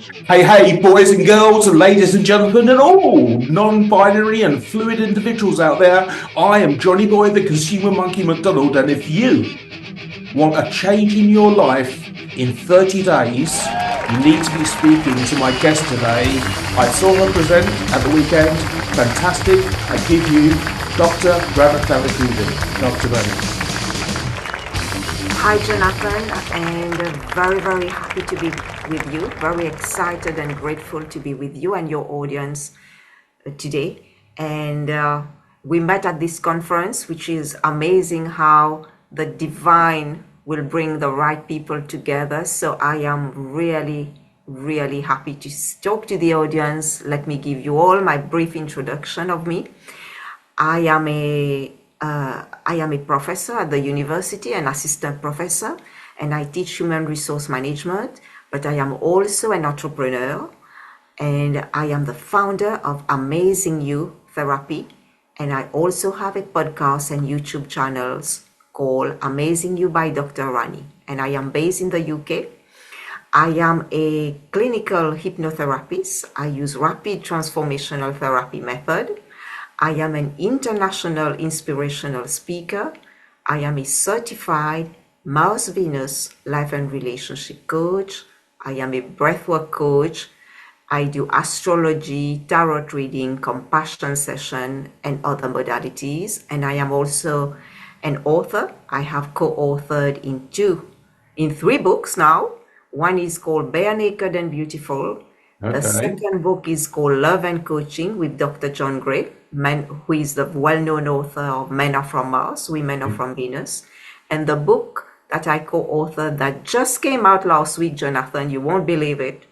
Hey, hey, boys and girls, and ladies and gentlemen, and all non-binary and fluid individuals out there. I am Johnny Boy, the Consumer Monkey McDonald, and if you want a change in your life in 30 days, you need to be speaking to my guest today. I saw her present at the weekend. Fantastic. I give you Dr. Rani Thanacoody. Dr. Rani. Hi, Jonathan, and very, very happy to be with you. Very excited and grateful to be with you and your audience today. And we met at this conference, which is amazing how the divine will bring the right people together. So I am really, really happy to talk to the audience. Let me give you all my brief introduction of me. I am a professor at the university, an assistant professor, and I teach human resource management, but I am also an entrepreneur, and I am the founder of Amazing You Therapy, and I also have a podcast and YouTube channels called Amazing You by Dr. Rani, and I am based in the UK. I am a clinical hypnotherapist. I use rapid transformational therapy method. I am an international inspirational speaker. I am a certified Mars Venus life and relationship coach. I am a breathwork coach. I do astrology, tarot reading, compassion session, and other modalities. And I am also an author. I have co-authored in 3 books now. One is called Bare Naked and Beautiful. The second book is called Love and Coaching with Dr. John Gray, who is the well-known author of Men Are From Mars, Women Are From Venus. And the book that I co-authored that just came out last week, Jonathan, you won't believe it.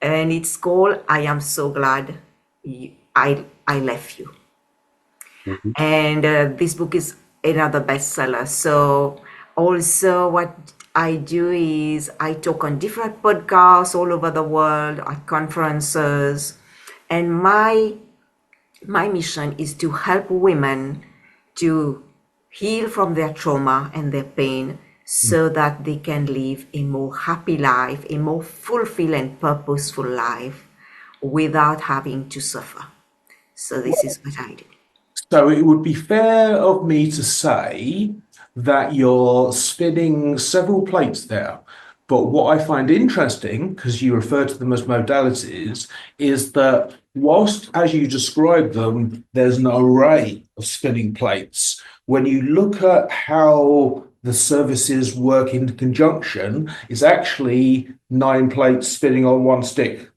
And it's called I Am So Glad I Left You. Mm-hmm. And this book is another bestseller. So also what I do is I talk on different podcasts all over the world, at conferences, and my mission is to help women to heal from their trauma and their pain so that they can live a more happy life, a more fulfilled and purposeful life without having to suffer. So this is what I do. So it would be fair of me to say that you're spinning several plates there. But what I find interesting, because you refer to them as modalities, is that whilst, as you describe them, there's an array of spinning plates, when you look at how the services work in conjunction, it's actually 9 plates spinning on one stick.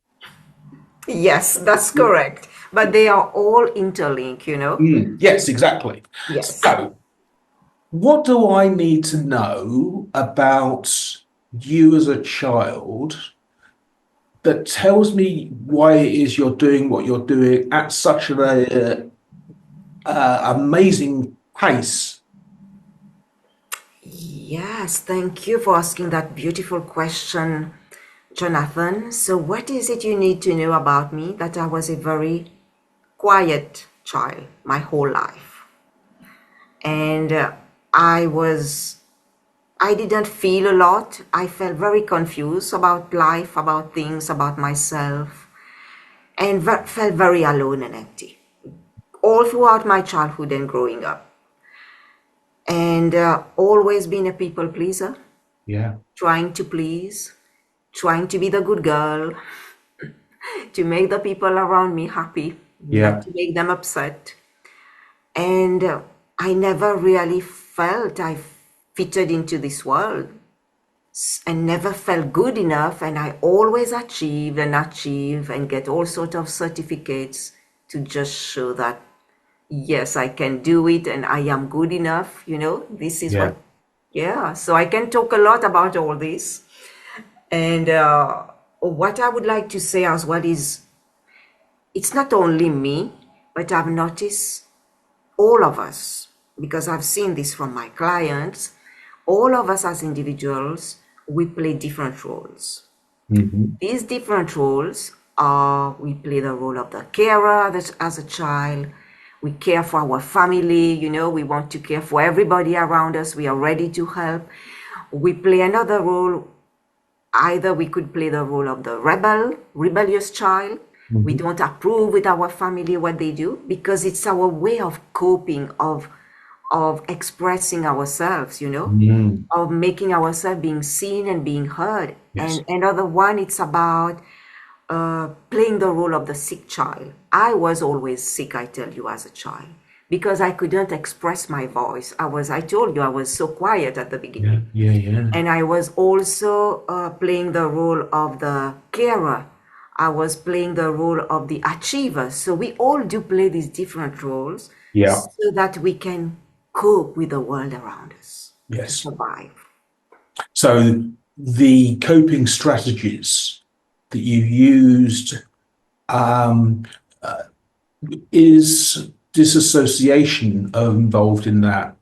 Yes, that's correct. But they are all interlinked, you know? Yes, exactly. Yes. So, what do I need to know about you as a child that tells me why it is you're doing what you're doing at such an amazing pace? Yes, thank you for asking that beautiful question, Jonathan. So what is it you need to know about me? That I was a very quiet child my whole life. And I didn't feel a lot. I felt very confused about life, about things, about myself, and felt very alone and empty all throughout my childhood and growing up. And always been a people pleaser. Yeah. Trying to please, trying to be the good girl, to make the people around me happy, not to make them upset. And I never really felt I fitted into this world and never felt good enough. And I always achieve and get all sorts of certificates to just show that, yes, I can do it and I am good enough. You know, this is what, so I can talk a lot about all this. And what I would like to say as well is, it's not only me, but I've noticed all of us, because I've seen this from my clients, all of us as individuals, we play different roles. Mm-hmm. These different roles are, we play the role of the carer as a child. We care for our family, you know, we want to care for everybody around us. We are ready to help. We play another role Either we could play the role of the rebellious child. We don't approve with our family what they do, because it's our way of coping, of expressing ourselves, Mm. of making ourselves being seen and being heard. Yes. And another one, it's about playing the role of the sick child. I was always sick, I tell you, as a child, because I couldn't express my voice. I told you, I was so quiet at the Yeah. beginning. Yeah. Yeah. And I was also playing the role of the carer. I was playing the role of the achiever. So we all do play these different roles Yeah. so that we can cope with the world around us, to Yes. survive. So the coping strategies that you used, um, is disassociation involved in that?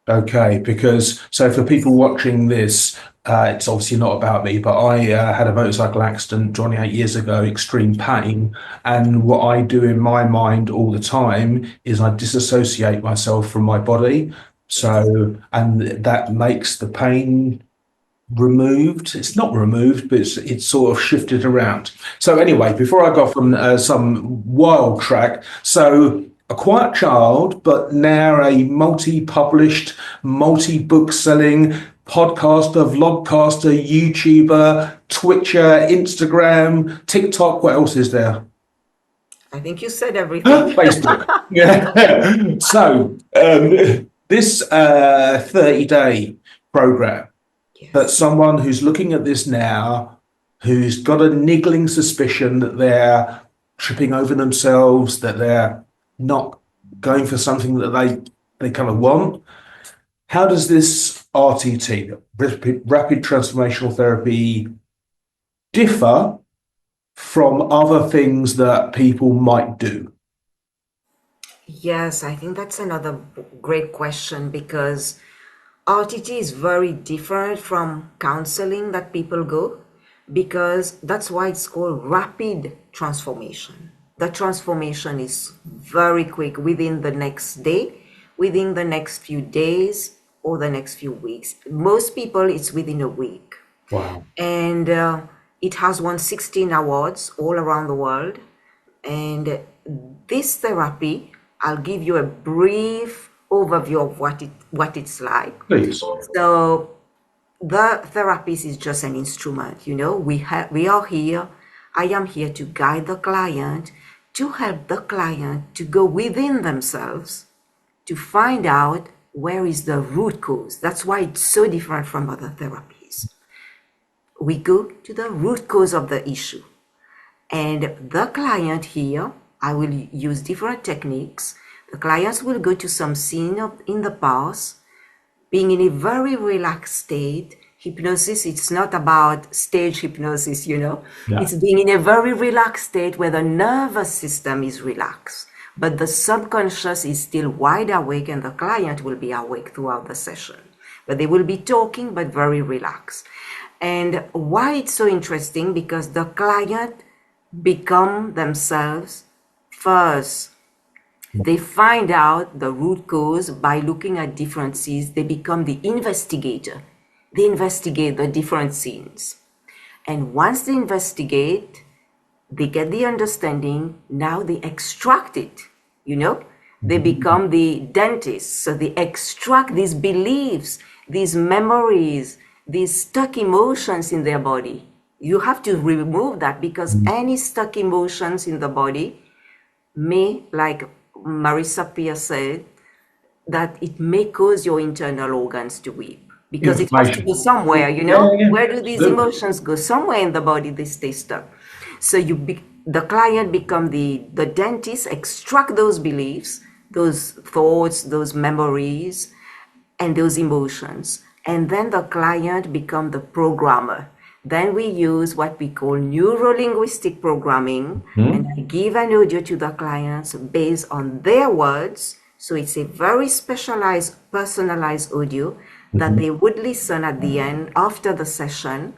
Okay, because so for people watching this, it's obviously not about me, but I had a motorcycle accident 28 years ago, extreme pain. And what I do in my mind all the time is I disassociate myself from my body. Yes. So, and that makes the pain removed. It's not removed, but it's sort of shifted around. So anyway, before I go off on some wild track, so a quiet child, but now a multi-published, multi-book selling podcaster, vlogcaster, YouTuber, Twitcher, Instagram, TikTok. What else is there? I think you said everything. Facebook. Yeah. So this 30-day program, but Yes. someone who's looking at this now, who's got a niggling suspicion that they're tripping over themselves, that they're not going for something that they kind of want. How does this RTT, rapid transformational therapy, differ from other things that people might do? Yes, I think that's another great question, because RTT is very different from counseling that people go, because that's why it's called rapid transformation. The transformation is very quick, within the next day, within the next few days, or the next few weeks. Most people, it's within a week. Wow. And it has won 16 awards all around the world. And this therapy, I'll give you a brief overview of what it's like. Please. So the therapist is just an instrument, we are here. I am here to guide the client, to help the client to go within themselves, to find out where is the root cause. That's why it's so different from other therapies. We go to the root cause of the issue. And the client here, I will use different techniques. The clients will go to some scene in the past, being in a very relaxed state. Hypnosis, it's not about stage hypnosis, Yeah. It's being in a very relaxed state where the nervous system is relaxed, but the subconscious is still wide awake, and the client will be awake throughout the session. But they will be talking, but very relaxed. And why it's so interesting, because the client become themselves first. They find out the root cause by looking at different scenes. They become the investigator. They investigate the different scenes. And once they investigate, they get the understanding. Now they extract it, They become the dentist. So they extract these beliefs, these memories, these stuck emotions in their body. You have to remove that, because any stuck emotions in the body may, like Marissa Peer said, that it may cause your internal organs to weep, because it has to go Information. somewhere, Yeah, yeah, Where do these absolutely. emotions go? Somewhere in the body they stay stuck. So the client become the dentist, extract those beliefs, those thoughts, those memories, and those emotions. And then the client become the programmer. Then we use what we call neuro-linguistic programming, and I give an audio to the clients based on their words. So it's a very specialized, personalized audio that they would listen at the end after the session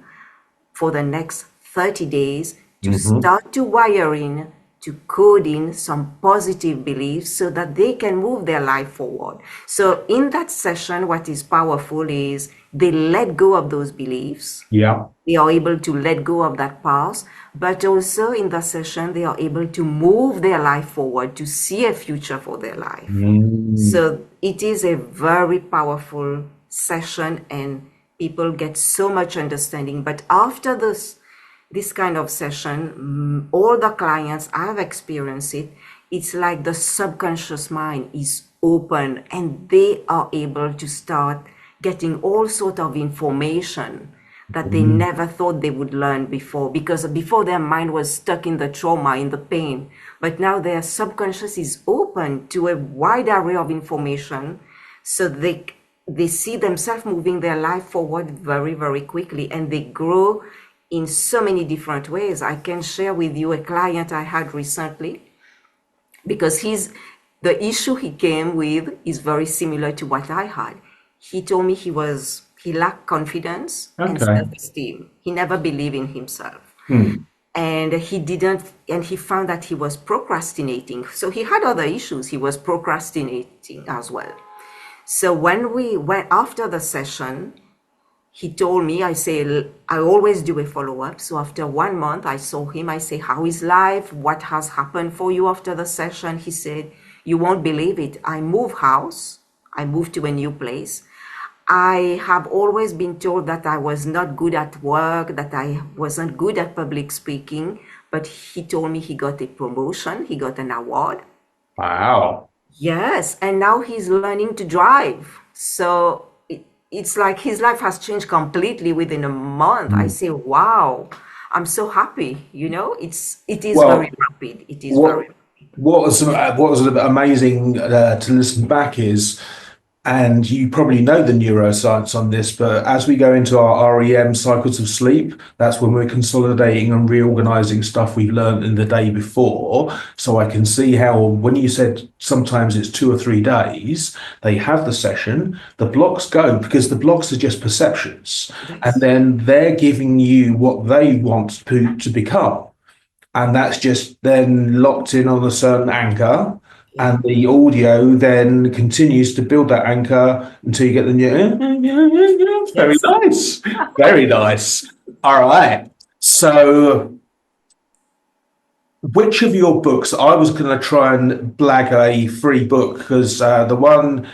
for the next 30 days to start to wire in to code in some positive beliefs so that they can move their life forward. So in that session, what is powerful is they let go of those beliefs. Yeah. They are able to let go of that past, but also in the session, they are able to move their life forward to see a future for their life. So it is a very powerful session and people get so much understanding. But after this kind of session, all the clients, I've experienced it, it's like the subconscious mind is open and they are able to start getting all sort of information that they never thought they would learn before, because before their mind was stuck in the trauma, in the pain. But now their subconscious is open to a wide array of information, so they see themselves moving their life forward very, very quickly, and they grow in so many different ways. I can share with you a client I had recently, because the issue he came with is very similar to what I had. He told me he lacked confidence and Okay. self-esteem. He never believed in himself. And he found that he was procrastinating. So he had other issues. He was procrastinating as well. So when we went after the session, he told me, I always do a follow-up. So after 1 month, I saw him. I say, how is life? What has happened for you after the session? He said, you won't believe it. I moved house. I moved to a new place. I have always been told that I was not good at work, that I wasn't good at public speaking. But he told me he got a promotion. He got an award. Wow. Yes. And now he's learning to drive. So it's like his life has changed completely within a month. I say, wow, I'm so happy. It is very Well, rapid. It is very rapid. what was amazing to listen back is, and you probably know the neuroscience on this, but as we go into our REM cycles of sleep, that's when we're consolidating and reorganizing stuff we've learned in the day before. So I can see how, when you said sometimes it's 2 or 3 days, they have the session, the blocks go, because the blocks are just perceptions. And Yes. then they're giving you what they want to become. And that's just then locked in on a certain anchor. Yeah. And the audio then continues to build that anchor until you get the new. Very Yes. nice. Very nice. All right. So, which of your books? I was going to try and blag a free book because the one,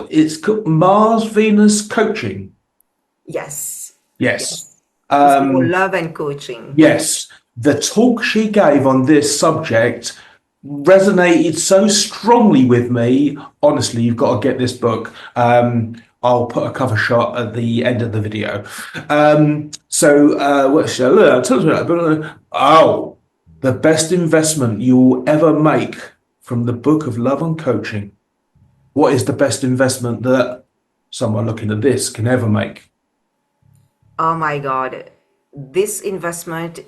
it's called Mars Venus Coaching. Yes. Yes. Yes. It's more love and coaching. Yes, the talk she gave on this subject resonated so strongly with me. Honestly, you've got to get this book. I'll put a cover shot at the end of the video. What shall I tell us about? Oh, the best investment you'll ever make from the book of love and coaching. What is the best investment that someone looking at this can ever make? Oh my God. This investment,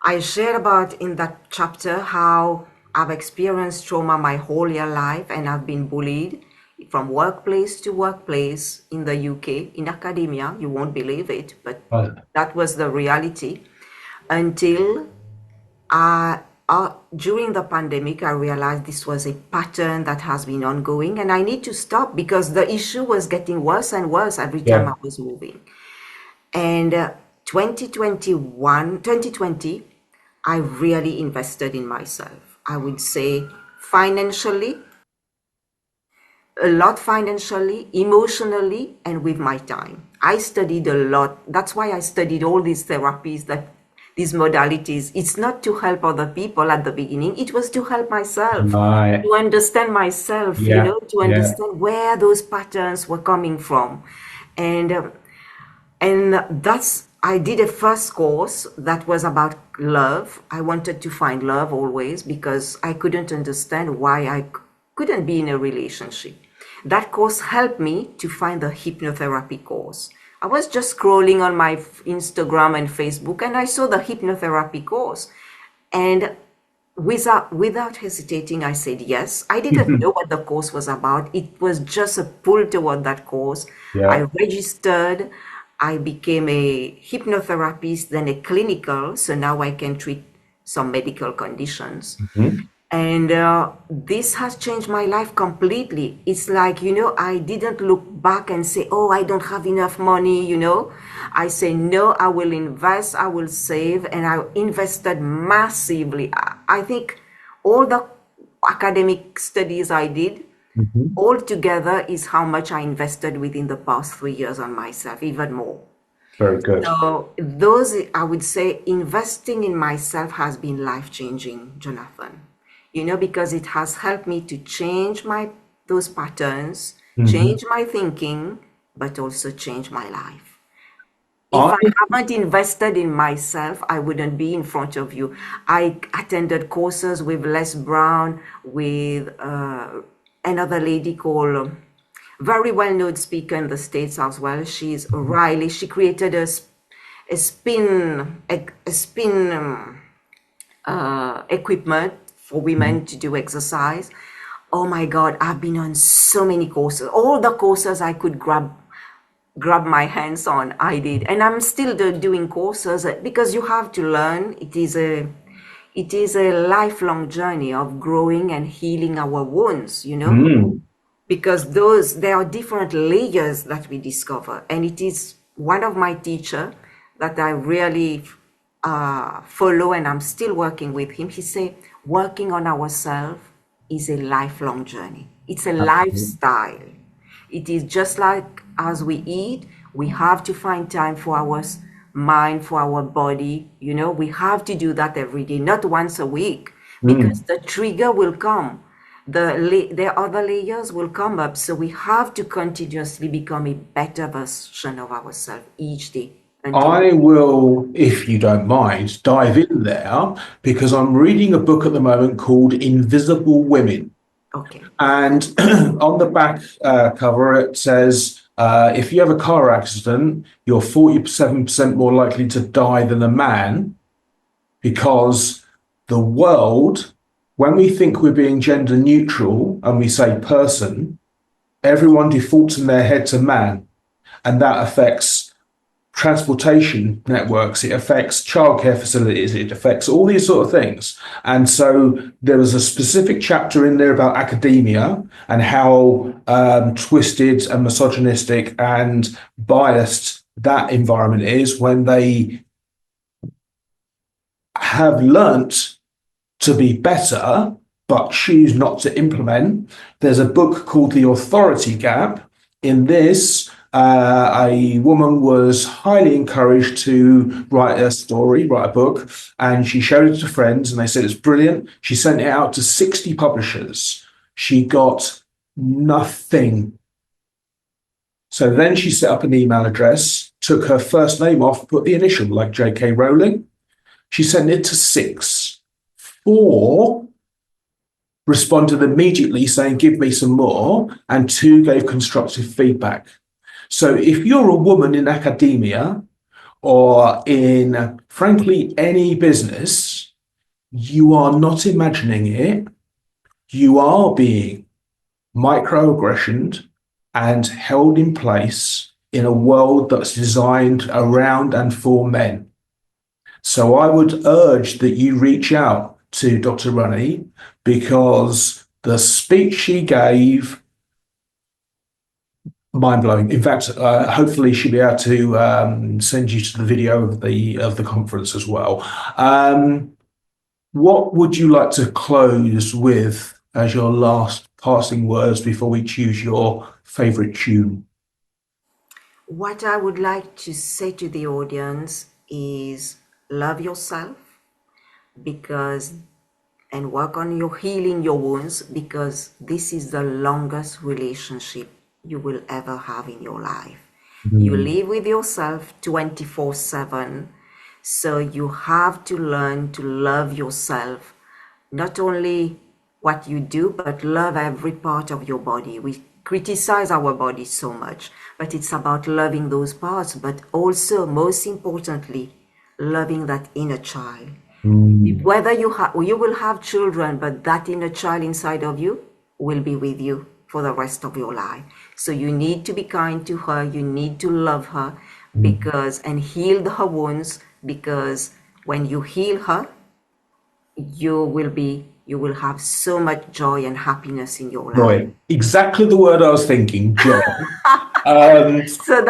I shared about in that chapter how I've experienced trauma my whole year life, and I've been bullied from workplace to workplace in the UK, in academia. You won't believe it, but that was the reality until during the pandemic, I realized this was a pattern that has been ongoing, and I need to stop because the issue was getting worse and worse every time Yeah. I was moving. And 2020, I really invested in myself. I would say financially, a lot financially, emotionally, and with my time. I studied a lot. That's why I studied all these therapies, these modalities. It's not to help other people at the beginning. It was to help myself, Right. to understand myself, Yeah. to Yeah. understand where those patterns were coming from. And I did a first course that was about love. I wanted to find love always because I couldn't understand why I couldn't be in a relationship. That course helped me to find the hypnotherapy course. I was just scrolling on my Instagram and Facebook, and I saw the hypnotherapy course. And without hesitating, I said yes. I didn't know what the course was about. It was just a pull toward that course. I Yeah. registered. I became a hypnotherapist, then a clinical. So now I can treat some medical conditions. Mhm. And this has changed my life completely. It's like, I didn't look back and say, oh, I don't have enough money. I say, no, I will invest, I will save, and I invested massively. I think all the academic studies I did, Mhm. all together is how much I invested within the past 3 years on myself, even more. Very good. So those, I would say, investing in myself has been life-changing, Jonathan. Because it has helped me to change those patterns, Mhm. change my thinking, but also change my life. If I I haven't invested in myself, I wouldn't be in front of you. I attended courses with Les Brown, with another lady called, very well-known speaker in the States as well. She's Riley. She created a spin equipment for women to do exercise. Oh my God, I've been on so many courses. All the courses I could grab my hands on, I did. And I'm still doing courses because you have to learn. It is a lifelong journey of growing and healing our wounds. Mm. Because there are different layers that we discover, and it is one of my teacher that I really follow, and I'm still working with him. He say working on ourselves is a lifelong journey. It's a Absolutely. lifestyle. It is just like as we eat, we have to find time for our mind, for our body. We have to do that every day, not once a week, because Mm. the trigger will come. The other layers will come up. So we have to continuously become a better version of ourselves each day until. I will, if you don't mind, dive in there because I'm reading a book at the moment called Invisible Women. Okay. And on the back cover, it says, if you have a car accident, you're 47% more likely to die than a man because the world, when we think we're being gender neutral and we say person, everyone defaults in their head to man. And that affects transportation networks, it affects childcare facilities, it affects all these sort of things. And so there was a specific chapter in there about academia and how twisted and misogynistic and biased that environment is when they have learnt to be better but choose not to implement. There's a book called The Authority Gap. In this, a woman was highly encouraged to write a story, write a book, and she showed it to friends, and they said it's brilliant. She sent it out to 60 publishers. She got nothing. So then she set up an email address, took her first name off, put the initial like J.K. Rowling. She sent it to six. Four responded immediately saying, give me some more, and two gave constructive feedback. So if you're a woman in academia or in, frankly, any business, you are not imagining it. You are being microaggressioned and held in place in a world that's designed around and for men. So I would urge that you reach out to Dr. Rani because the speech she gave, mind blowing. In fact, hopefully she'll be able to send you to the video of the conference as well. What would you like to close with as your last passing words before we choose your favorite tune? What I would like to say to the audience is love yourself, because and work on your healing your wounds, because this is the longest relationship you will ever have in your life. You Mm. live with yourself 24/7, so you have to learn to love yourself, not only what you do, but love every part of your body. We criticize our body so much, but it's about loving those parts, but also, most importantly, loving that inner child. Mm. Whether you will have children, but that inner child inside of you will be with you for the rest of your life. So you need to be kind to her, you need to love her, Mm. because and heal her wounds, because when you heal her, you will have so much joy and happiness in your life. Joy. Exactly the word I was thinking, joy. So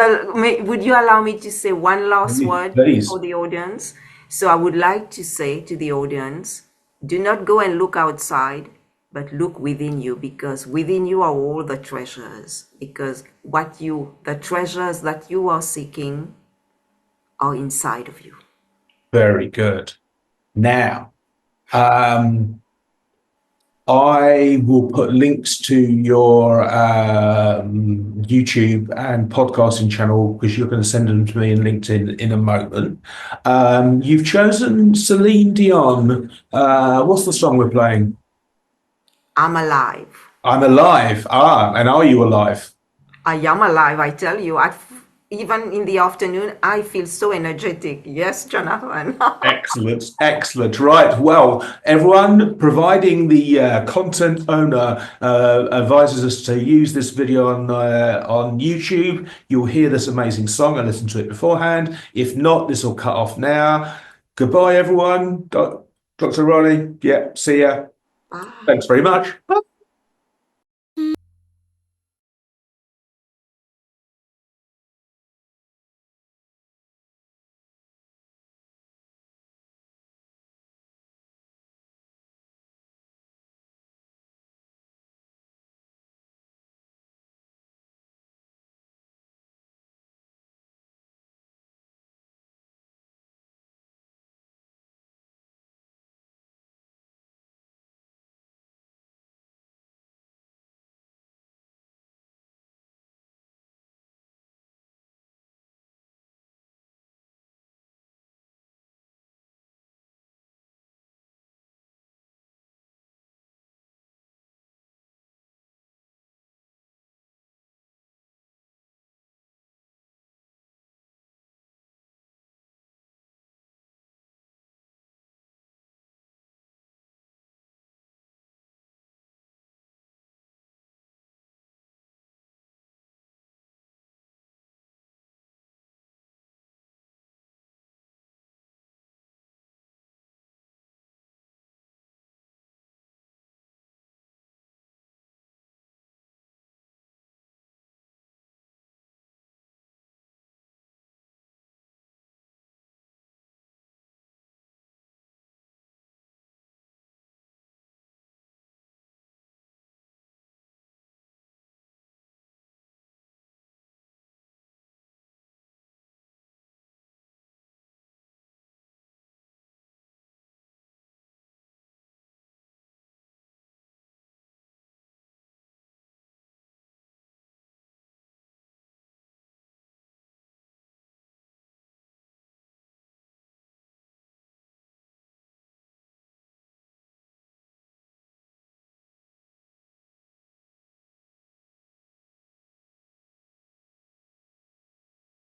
would you allow me to say one last word for Please. the audience? So I would like to say to the audience, do not go and look outside, but look within you, because within you are all the treasures, because the treasures that you are seeking are inside of you. Very good. Now, I will put links to your YouTube and podcasting channel because you're going to send them to me in LinkedIn in a moment. You've chosen Celine Dion. What's the song we're playing? I'm alive. I'm alive. And are you alive? I am alive, I tell you. Even in the afternoon, I feel so energetic. Yes, Jonathan. Excellent, excellent. Right. Well, everyone, providing the content owner advises us to use this video on YouTube, you'll hear this amazing song and listen to it beforehand. If not, this will cut off now. Goodbye, everyone. Dr. Ronnie. Yeah, see ya. Bye. Thanks very much. Bye.